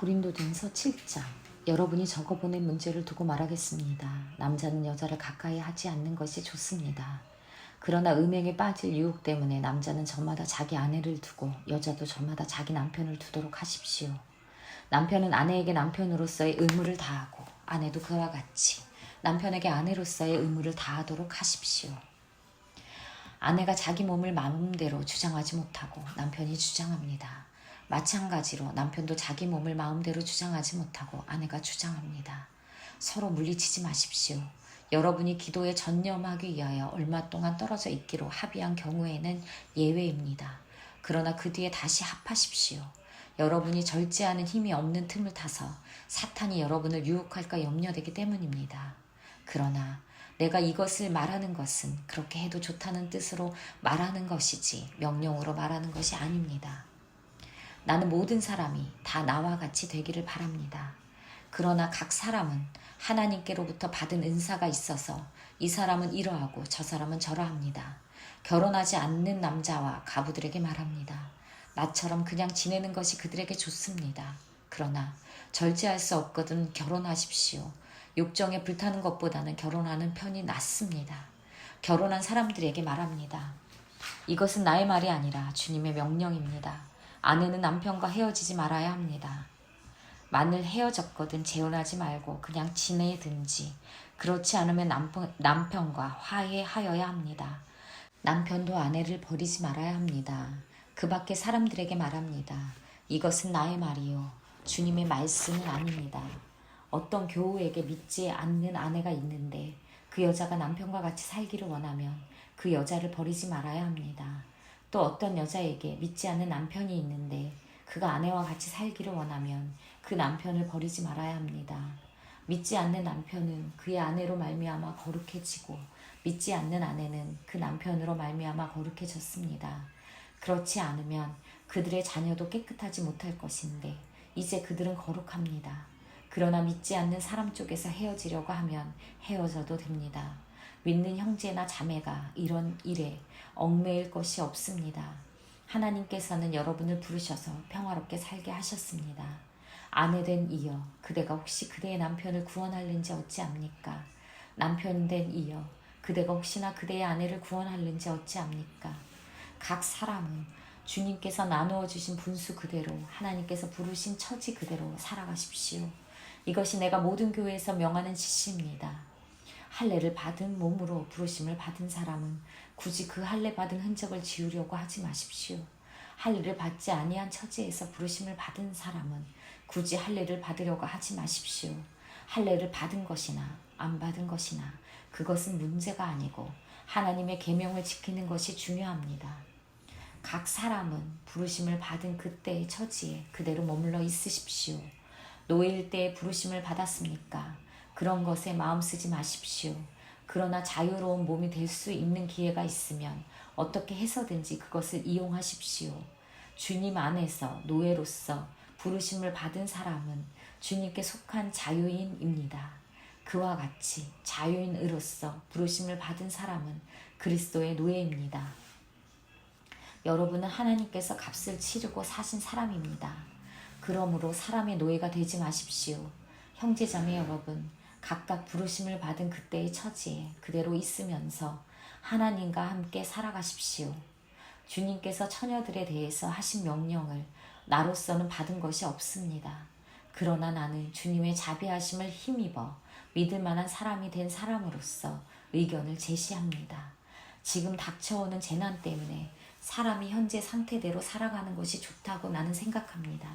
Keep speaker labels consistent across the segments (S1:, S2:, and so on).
S1: 고린도전서 7장. 여러분이 적어보낸 문제를 두고 말하겠습니다. 남자는 여자를 가까이 하지 않는 것이 좋습니다. 그러나 음행에 빠질 유혹 때문에 남자는 저마다 자기 아내를 두고 여자도 저마다 자기 남편을 두도록 하십시오. 남편은 아내에게 남편으로서의 의무를 다하고 아내도 그와 같이 남편에게 아내로서의 의무를 다하도록 하십시오. 아내가 자기 몸을 마음대로 주장하지 못하고 남편이 주장합니다. 마찬가지로 남편도 자기 몸을 마음대로 주장하지 못하고 아내가 주장합니다. 서로 물리치지 마십시오. 여러분이 기도에 전념하기 위하여 얼마 동안 떨어져 있기로 합의한 경우에는 예외입니다. 그러나 그 뒤에 다시 합하십시오. 여러분이 절제하는 힘이 없는 틈을 타서 사탄이 여러분을 유혹할까 염려되기 때문입니다. 그러나 내가 이것을 말하는 것은 그렇게 해도 좋다는 뜻으로 말하는 것이지 명령으로 말하는 것이 아닙니다. 나는 모든 사람이 다 나와 같이 되기를 바랍니다. 그러나 각 사람은 하나님께로부터 받은 은사가 있어서 이 사람은 이러하고 저 사람은 저러합니다. 결혼하지 않는 남자와 가부들에게 말합니다. 나처럼 그냥 지내는 것이 그들에게 좋습니다. 그러나 절제할 수 없거든 결혼하십시오. 욕정에 불타는 것보다는 결혼하는 편이 낫습니다. 결혼한 사람들에게 말합니다. 이것은 나의 말이 아니라 주님의 명령입니다. 아내는 남편과 헤어지지 말아야 합니다. 만일 헤어졌거든 재혼하지 말고 그냥 지내든지 그렇지 않으면 남편과 화해하여야 합니다. 남편도 아내를 버리지 말아야 합니다. 그 밖에 사람들에게 말합니다. 이것은 나의 말이요 주님의 말씀은 아닙니다. 어떤 교우에게 믿지 않는 아내가 있는데 그 여자가 남편과 같이 살기를 원하면 그 여자를 버리지 말아야 합니다. 또 어떤 여자에게 믿지 않는 남편이 있는데 그가 아내와 같이 살기를 원하면 그 남편을 버리지 말아야 합니다. 믿지 않는 남편은 그의 아내로 말미암아 거룩해지고 믿지 않는 아내는 그 남편으로 말미암아 거룩해졌습니다. 그렇지 않으면 그들의 자녀도 깨끗하지 못할 것인데 이제 그들은 거룩합니다. 그러나 믿지 않는 사람 쪽에서 헤어지려고 하면 헤어져도 됩니다. 믿는 형제나 자매가 이런 일에 얽매일 것이 없습니다. 하나님께서는 여러분을 부르셔서 평화롭게 살게 하셨습니다. 아내된 이여 그대가 혹시 그대의 남편을 구원할는지 어찌합니까? 남편된 이여 그대가 혹시나 그대의 아내를 구원할는지 어찌합니까? 각 사람은 주님께서 나누어 주신 분수 그대로 하나님께서 부르신 처지 그대로 살아가십시오. 이것이 내가 모든 교회에서 명하는 지시입니다. 할례를 받은 몸으로 부르심을 받은 사람은 굳이 그 할례 받은 흔적을 지우려고 하지 마십시오. 할례를 받지 아니한 처지에서 부르심을 받은 사람은 굳이 할례를 받으려고 하지 마십시오. 할례를 받은 것이나 안 받은 것이나 그것은 문제가 아니고 하나님의 계명을 지키는 것이 중요합니다. 각 사람은 부르심을 받은 그때의 처지에 그대로 머물러 있으십시오. 노예일 때에 부르심을 받았습니까? 그런 것에 마음 쓰지 마십시오. 그러나 자유로운 몸이 될 수 있는 기회가 있으면 어떻게 해서든지 그것을 이용하십시오. 주님 안에서 노예로서 부르심을 받은 사람은 주님께 속한 자유인입니다. 그와 같이 자유인으로서 부르심을 받은 사람은 그리스도의 노예입니다. 여러분은 하나님께서 값을 치르고 사신 사람입니다. 그러므로 사람의 노예가 되지 마십시오. 형제자매 여러분, 각각 부르심을 받은 그때의 처지에 그대로 있으면서 하나님과 함께 살아가십시오. 주님께서 처녀들에 대해서 하신 명령을 나로서는 받은 것이 없습니다. 그러나 나는 주님의 자비하심을 힘입어 믿을 만한 사람이 된 사람으로서 의견을 제시합니다. 지금 닥쳐오는 재난 때문에 사람이 현재 상태대로 살아가는 것이 좋다고 나는 생각합니다.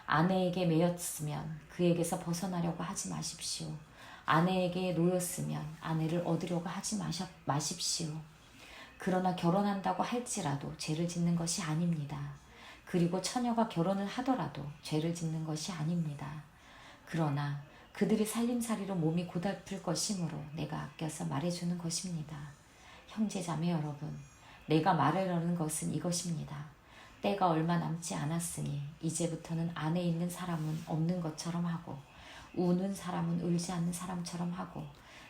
S1: 아내에게 매였으면 그에게서 벗어나려고 하지 마십시오. 아내에게 놓였으면 아내를 얻으려고 하지 마십시오. 그러나 결혼한다고 할지라도 죄를 짓는 것이 아닙니다. 그리고 처녀가 결혼을 하더라도 죄를 짓는 것이 아닙니다. 그러나 그들이 살림살이로 몸이 고달플 것이므로 내가 아껴서 말해주는 것입니다. 형제자매 여러분, 내가 말하려는 것은 이것입니다. 때가 얼마 남지 않았으니 이제부터는 안에 있는 사람은 없는 것처럼 하고 우는 사람은 울지 않는 사람처럼 하고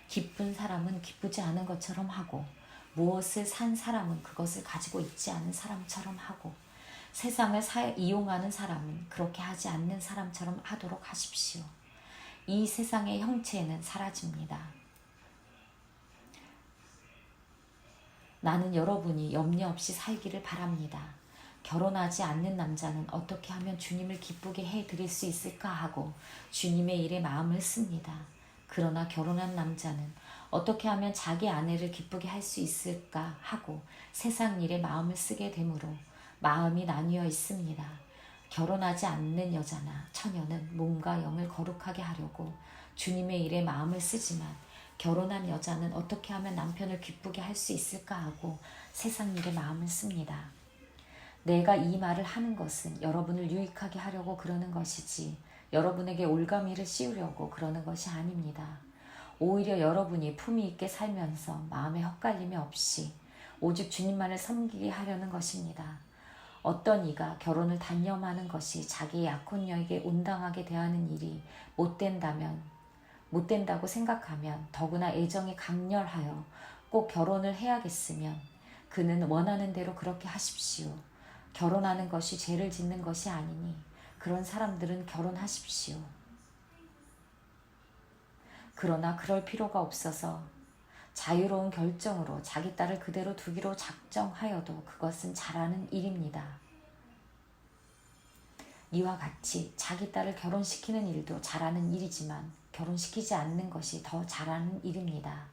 S1: 기쁜 사람은 기쁘지 않은 것처럼 하고 무엇을 산 사람은 그것을 가지고 있지 않은 사람처럼 하고 세상을 이용하는 사람은 그렇게 하지 않는 사람처럼 하도록 하십시오. 이 세상의 형체는 사라집니다. 나는 여러분이 염려 없이 살기를 바랍니다. 결혼하지 않는 남자는 어떻게 하면 주님을 기쁘게 해드릴 수 있을까 하고 주님의 일에 마음을 씁니다. 그러나 결혼한 남자는 어떻게 하면 자기 아내를 기쁘게 할 수 있을까 하고 세상 일에 마음을 쓰게 되므로 마음이 나뉘어 있습니다. 결혼하지 않는 여자나 처녀는 몸과 영을 거룩하게 하려고 주님의 일에 마음을 쓰지만 결혼한 여자는 어떻게 하면 남편을 기쁘게 할 수 있을까 하고 세상 일에 마음을 씁니다. 내가 이 말을 하는 것은 여러분을 유익하게 하려고 그러는 것이지 여러분에게 올가미를 씌우려고 그러는 것이 아닙니다. 오히려 여러분이 품위 있게 살면서 마음에 헛갈림이 없이 오직 주님만을 섬기게 하려는 것입니다. 어떤 이가 결혼을 단념하는 것이 자기의 약혼녀에게 온당하게 대하는 일이 못된다고 생각하면 더구나 애정이 강렬하여 꼭 결혼을 해야겠으면 그는 원하는 대로 그렇게 하십시오. 결혼하는 것이 죄를 짓는 것이 아니니 그런 사람들은 결혼하십시오. 그러나 그럴 필요가 없어서 자유로운 결정으로 자기 딸을 그대로 두기로 작정하여도 그것은 잘하는 일입니다. 이와 같이 자기 딸을 결혼시키는 일도 잘하는 일이지만 결혼시키지 않는 것이 더 잘하는 일입니다.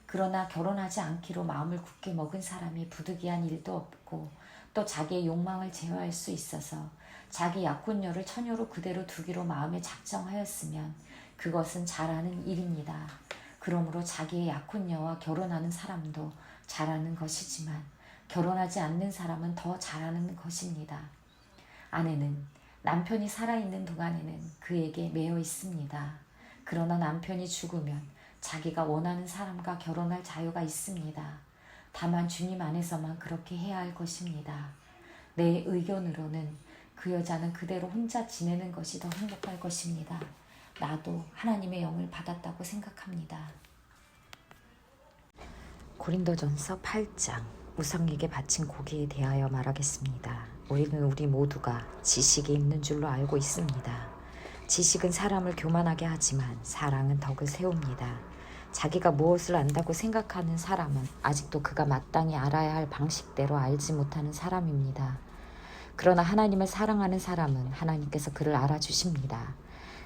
S1: 그러나 결혼하지 않기로 마음을 굳게 먹은 사람이 부득이한 일도 없고 또 자기의 욕망을 제어할 수 있어서 자기 약혼녀를 처녀로 그대로 두기로 마음에 작정하였으면 그것은 잘하는 일입니다. 그러므로 자기의 약혼녀와 결혼하는 사람도 잘하는 것이지만 결혼하지 않는 사람은 더 잘하는 것입니다. 아내는 남편이 살아있는 동안에는 그에게 매여 있습니다. 그러나 남편이 죽으면 자기가 원하는 사람과 결혼할 자유가 있습니다. 다만 주님 안에서만 그렇게 해야 할 것입니다. 내 의견으로는 그 여자는 그대로 혼자 지내는 것이 더 행복할 것입니다. 나도 하나님의 영을 받았다고 생각합니다. 고린도전서 8장 우상에게 바친 고기에 대하여 말하겠습니다. 우리 모두가 지식이 있는 줄로 알고 있습니다. 지식은 사람을 교만하게 하지만 사랑은 덕을 세웁니다. 자기가 무엇을 안다고 생각하는 사람은 아직도 그가 마땅히 알아야 할 방식대로 알지 못하는 사람입니다. 그러나 하나님을 사랑하는 사람은 하나님께서 그를 알아주십니다.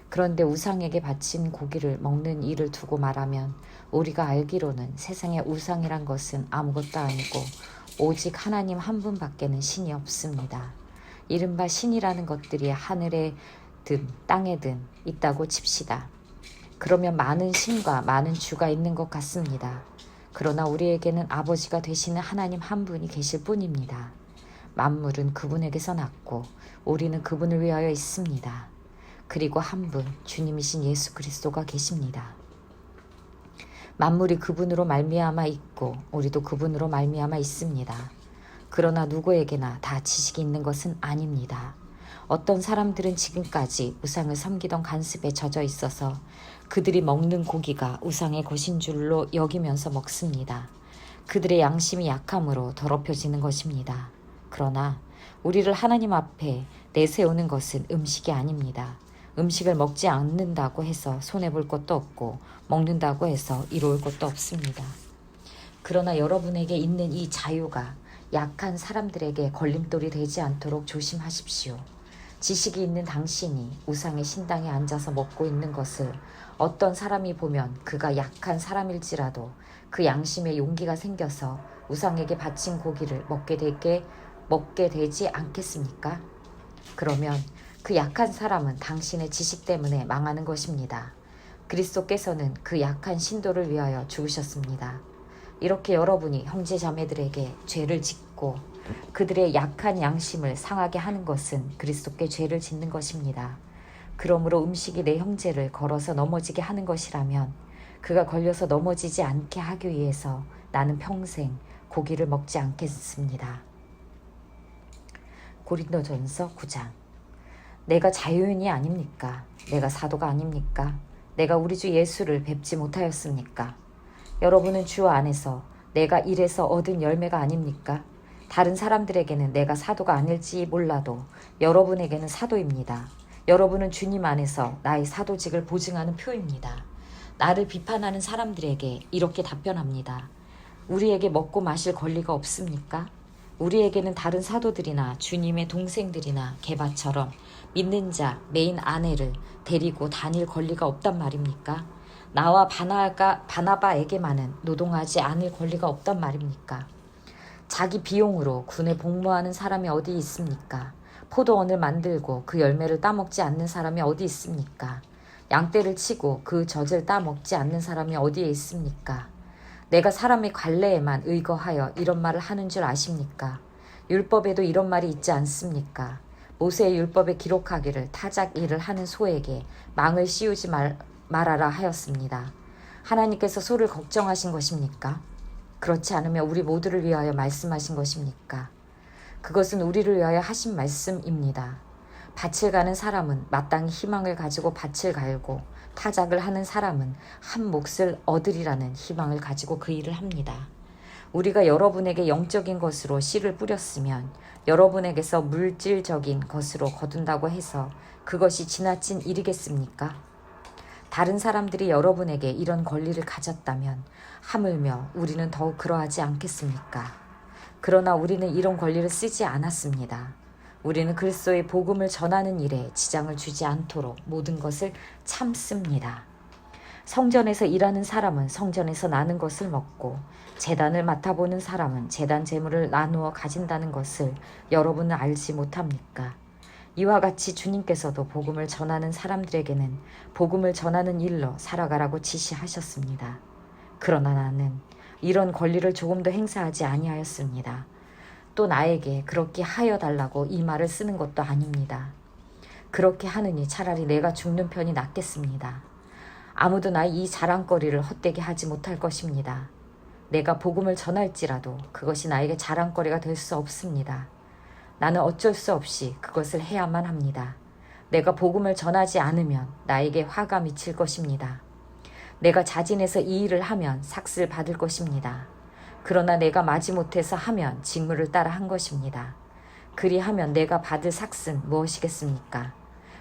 S1: 그런데 우상에게 바친 고기를 먹는 일을 두고 말하면 우리가 알기로는 세상의 우상이란 것은 아무것도 아니고 오직 하나님 한 분밖에는 신이 없습니다. 이른바 신이라는 것들이 하늘에 든 땅에 든 있다고 칩시다. 그러면 많은 신과 많은 주가 있는 것 같습니다. 그러나 우리에게는 아버지가 되시는 하나님 한 분이 계실 뿐입니다. 만물은 그분에게서 났고 우리는 그분을 위하여 있습니다. 그리고 한 분 주님이신 예수 그리스도가 계십니다. 만물이 그분으로 말미암아 있고 우리도 그분으로 말미암아 있습니다. 그러나 누구에게나 다 지식이 있는 것은 아닙니다. 어떤 사람들은 지금까지 우상을 섬기던 간습에 젖어 있어서 그들이 먹는 고기가 우상의 것인 줄로 여기면서 먹습니다. 그들의 양심이 약함으로 더럽혀지는 것입니다. 그러나 우리를 하나님 앞에 내세우는 것은 음식이 아닙니다. 음식을 먹지 않는다고 해서 손해볼 것도 없고 먹는다고 해서 이로울 것도 없습니다. 그러나 여러분에게 있는 이 자유가 약한 사람들에게 걸림돌이 되지 않도록 조심하십시오. 지식이 있는 당신이 우상의 신당에 앉아서 먹고 있는 것을 어떤 사람이 보면 그가 약한 사람일지라도 그 양심에 용기가 생겨서 우상에게 바친 고기를 먹게 되지 않겠습니까? 그러면 그 약한 사람은 당신의 지식 때문에 망하는 것입니다. 그리스도께서는 그 약한 신도를 위하여 죽으셨습니다. 이렇게 여러분이 형제 자매들에게 죄를 짓고 그들의 약한 양심을 상하게 하는 것은 그리스도께 죄를 짓는 것입니다. 그러므로 음식이 내 형제를 걸어서 넘어지게 하는 것이라면 그가 걸려서 넘어지지 않게 하기 위해서 나는 평생 고기를 먹지 않겠습니다. 고린도전서 9장 내가 자유인이 아닙니까? 내가 사도가 아닙니까? 내가 우리 주 예수를 뵙지 못하였습니까? 여러분은 주 안에서 내가 일해서 얻은 열매가 아닙니까? 다른 사람들에게는 내가 사도가 아닐지 몰라도 여러분에게는 사도입니다. 여러분은 주님 안에서 나의 사도직을 보증하는 표입니다. 나를 비판하는 사람들에게 이렇게 답변합니다. 우리에게 먹고 마실 권리가 없습니까? 우리에게는 다른 사도들이나 주님의 동생들이나 게바처럼 믿는 자, 메인 아내를 데리고 다닐 권리가 없단 말입니까? 나와 바나바에게만은 노동하지 않을 권리가 없단 말입니까? 자기 비용으로 군에 복무하는 사람이 어디 있습니까? 포도원을 만들고 그 열매를 따먹지 않는 사람이 어디 있습니까? 양떼를 치고 그 젖을 따먹지 않는 사람이 어디에 있습니까? 내가 사람의 관례에만 의거하여 이런 말을 하는 줄 아십니까? 율법에도 이런 말이 있지 않습니까? 모세의 율법에 기록하기를 타작 일을 하는 소에게 망을 씌우지 말아라 하였습니다. 하나님께서 소를 걱정하신 것입니까? 그렇지 않으면 우리 모두를 위하여 말씀하신 것입니까? 그것은 우리를 위하여 하신 말씀입니다. 밭을 가는 사람은 마땅히 희망을 가지고 밭을 갈고 타작을 하는 사람은 한 몫을 얻으리라는 희망을 가지고 그 일을 합니다. 우리가 여러분에게 영적인 것으로 씨를 뿌렸으면 여러분에게서 물질적인 것으로 거둔다고 해서 그것이 지나친 일이겠습니까? 다른 사람들이 여러분에게 이런 권리를 가졌다면 하물며 우리는 더욱 그러하지 않겠습니까? 그러나 우리는 이런 권리를 쓰지 않았습니다. 우리는 그리스도의 복음을 전하는 일에 지장을 주지 않도록 모든 것을 참습니다. 성전에서 일하는 사람은 성전에서 나는 것을 먹고 제단을 맡아보는 사람은 제단 제물을 나누어 가진다는 것을 여러분은 알지 못합니까? 이와 같이 주님께서도 복음을 전하는 사람들에게는 복음을 전하는 일로 살아가라고 지시하셨습니다. 그러나 나는 이런 권리를 조금도 행사하지 아니하였습니다. 또 나에게 그렇게 하여 달라고 이 말을 쓰는 것도 아닙니다. 그렇게 하느니 차라리 내가 죽는 편이 낫겠습니다. 아무도 나의 이 자랑거리를 헛되게 하지 못할 것입니다. 내가 복음을 전할지라도 그것이 나에게 자랑거리가 될 수 없습니다. 나는 어쩔 수 없이 그것을 해야만 합니다. 내가 복음을 전하지 않으면 나에게 화가 미칠 것입니다. 내가 자진해서 이 일을 하면 삭슬 받을 것입니다. 그러나 내가 마지못해서 하면 직무를 따라 한 것입니다. 그리하면 내가 받을 삭은 무엇이겠습니까?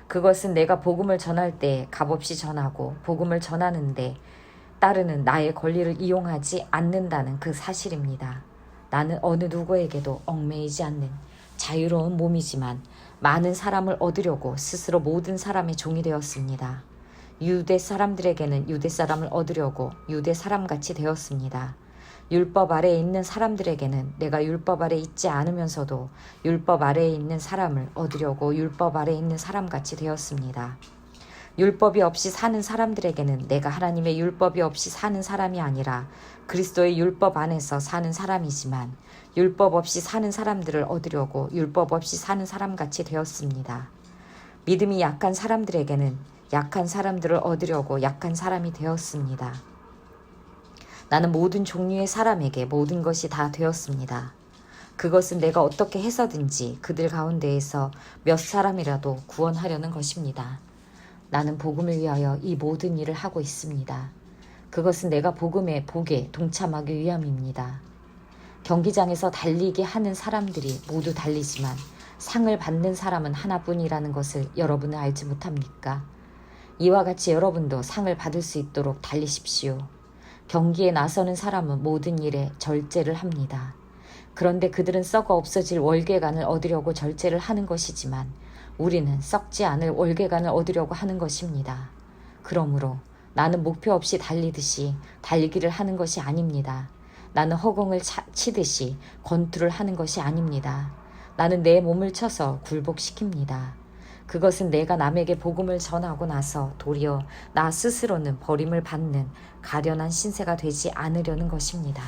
S1: 그것은 내가 복음을 전할 때 값없이 전하고 복음을 전하는데 따르는 나의 권리를 이용하지 않는다는 그 사실입니다. 나는 어느 누구에게도 얽매이지 않는 자유로운 몸이지만 많은 사람을 얻으려고 스스로 모든 사람의 종이 되었습니다. 유대 사람들에게는 유대 사람을 얻으려고 유대 사람같이 되었습니다. 율법 아래에 있는 사람들에게는 내가 율법 아래에 있지 않으면서도 율법 아래에 있는 사람을 얻으려고 율법 아래에 있는 사람같이 되었습니다. 율법이 없이 사는 사람들에게는 내가 하나님의 율법이 없이 사는 사람이 아니라 그리스도의 율법 안에서 사는 사람이지만 율법 없이 사는 사람들을 얻으려고 율법 없이 사는 사람같이 되었습니다. 믿음이 약한 사람들에게는 약한 사람들을 얻으려고 약한 사람이 되었습니다. 나는 모든 종류의 사람에게 모든 것이 다 되었습니다. 그것은 내가 어떻게 해서든지 그들 가운데에서 몇 사람이라도 구원하려는 것입니다. 나는 복음을 위하여 이 모든 일을 하고 있습니다. 그것은 내가 복음의 복에 동참하기 위함입니다. 경기장에서 달리기 하는 사람들이 모두 달리지만 상을 받는 사람은 하나뿐이라는 것을 여러분은 알지 못합니까? 이와 같이 여러분도 상을 받을 수 있도록 달리십시오. 경기에 나서는 사람은 모든 일에 절제를 합니다. 그런데 그들은 썩어 없어질 월계관을 얻으려고 절제를 하는 것이지만 우리는 썩지 않을 월계관을 얻으려고 하는 것입니다. 그러므로 나는 목표 없이 달리듯이 달리기를 하는 것이 아닙니다. 나는 허공을 치듯이 권투를 하는 것이 아닙니다. 나는 내 몸을 쳐서 굴복시킵니다. 그것은 내가 남에게 복음을 전하고 나서 도리어 나 스스로는 버림을 받는 가련한 신세가 되지 않으려는 것입니다.